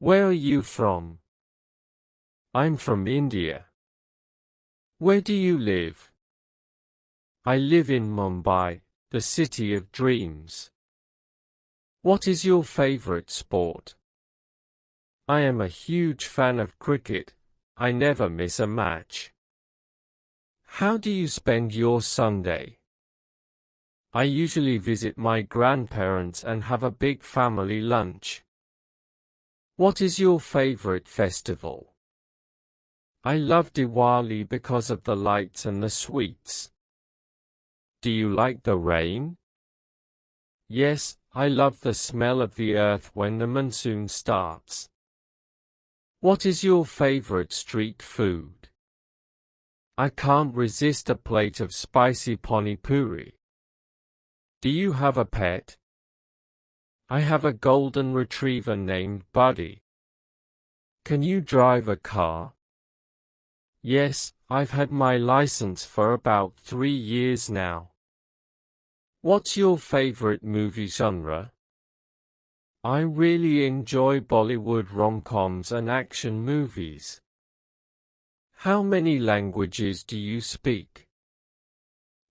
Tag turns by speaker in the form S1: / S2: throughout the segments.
S1: Where are you from? I'm from India. Where do you live? I live in Mumbai, the city of dreams. What is your favorite sport? I am a huge fan of cricket. I never miss a match. How do you spend your Sunday? I usually visit my grandparents and have a big family lunch. What is your favorite festival? I love Diwali because of the lights and the sweets. Do you like the rain? Yes, I love the smell of the earth when the monsoon starts. What is your favorite street food? I can't resist a plate of spicy pani puri. Do you have a pet? I have a golden retriever named Buddy. Can you drive a car? Yes, I've had my license for about 3 years now. What's your favorite movie genre? I really enjoy Bollywood rom-coms and action movies. How many languages do you speak?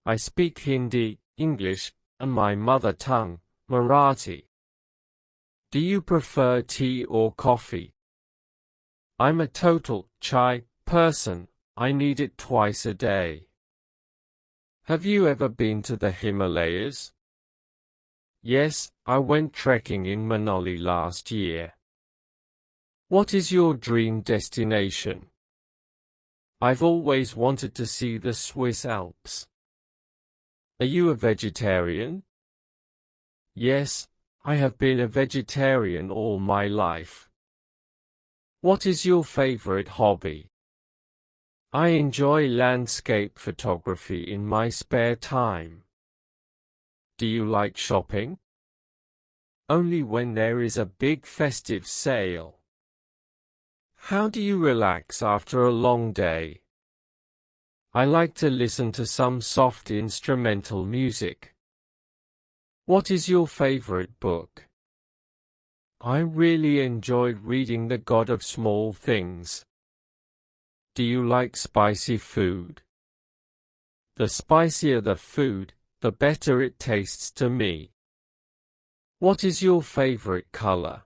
S1: I speak Hindi, English, and my mother tongue, Marathi. Do you prefer tea or coffee? I'm a total chai person. I need it twice a day. Have you ever been to the Himalayas? Yes, I went trekking in Manali last year. What is your dream destination? I've always wanted to see the Swiss Alps. Are you a vegetarian? Yes, I have been a vegetarian all my life. What is your favorite hobby? I enjoy landscape photography in my spare time. Do you like shopping? Only when there is a big festive sale. How do you relax after a long day? I like to listen to some soft instrumental music. What is your favorite book? I really enjoyed reading The God of Small Things. Do you like spicy food? The spicier the food, the better it tastes to me. What is your favorite color?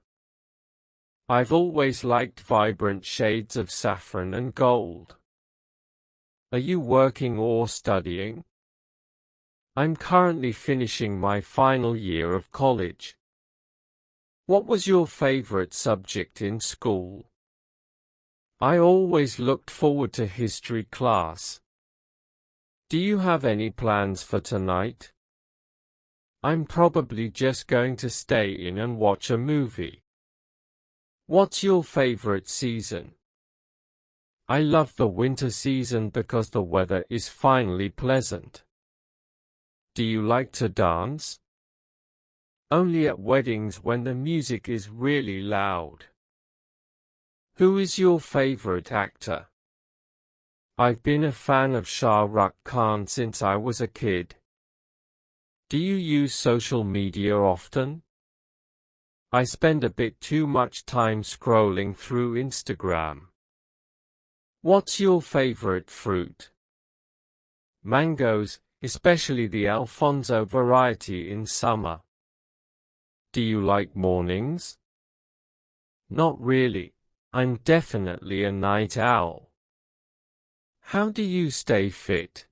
S1: I've always liked vibrant shades of saffron and gold. Are you working or studying? I'm currently finishing my final year of college. What was your favorite subject in school? I always looked forward to history class. Do you have any plans for tonight? I'm probably just going to stay in and watch a movie. What's your favorite season? I love the winter season because the weather is finally pleasant. Do you like to dance? Only at weddings when the music is really loud. Who is your favorite actor? I've been a fan of Shah Rukh Khan since I was a kid. Do you use social media often? I spend a bit too much time scrolling through Instagram. What's your favorite fruit? Mangoes, especially the Alfonso variety in summer. Do you like mornings? Not really. I'm definitely a night owl. How do you stay fit?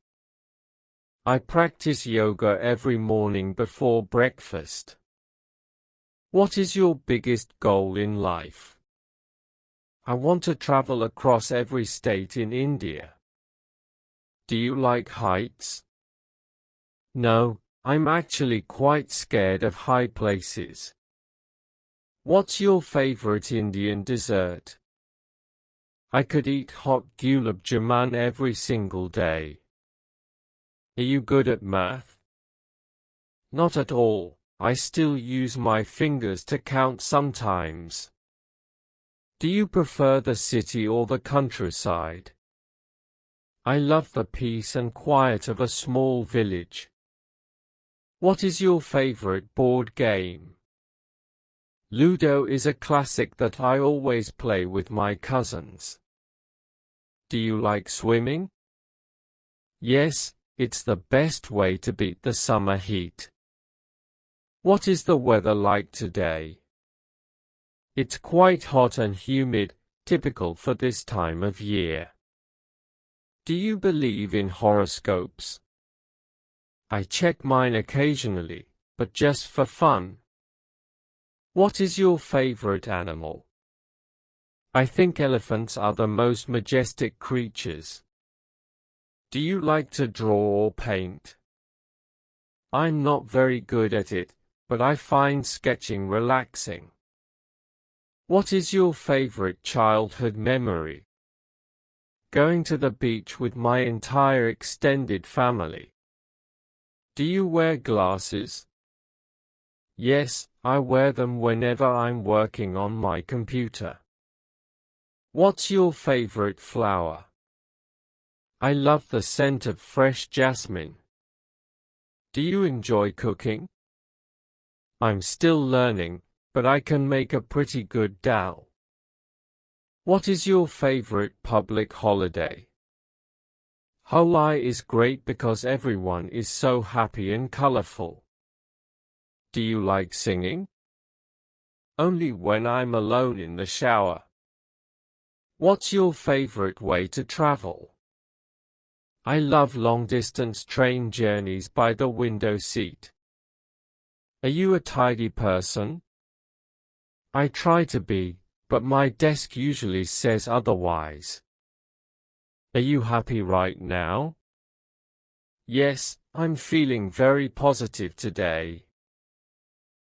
S1: I practice yoga every morning before breakfast. What is your biggest goal in life? I want to travel across every state in India. Do you like heights? No, I'm actually quite scared of high places. What's your favorite Indian dessert? I could eat hot gulab jamun every single day. Are you good at math? Not at all. I still use my fingers to count sometimes. Do you prefer the city or the countryside? I love the peace and quiet of a small village. What is your favorite board game? Ludo is a classic that I always play with my cousins. Do you like swimming? Yes, it's the best way to beat the summer heat. What is the weather like today? It's quite hot and humid, typical for this time of year. Do you believe in horoscopes? I check mine occasionally, but just for fun. What is your favorite animal? I think elephants are the most majestic creatures. Do you like to draw or paint? I'm not very good at it, but I find sketching relaxing. What is your favorite childhood memory? Going to the beach with my entire extended family. Do you wear glasses? Yes, I wear them whenever I'm working on my computer. What's your favorite flower? I love the scent of fresh jasmine. Do you enjoy cooking? I'm still learning, but I can make a pretty good dal. What is your favorite public holiday? Hawaii is great because everyone is so happy and colorful. Do you like singing? Only when I'm alone in the shower. What's your favorite way to travel? I love long-distance train journeys by the window seat. Are you a tidy person? I try to be, but my desk usually says otherwise. Are you happy right now? Yes, I'm feeling very positive today.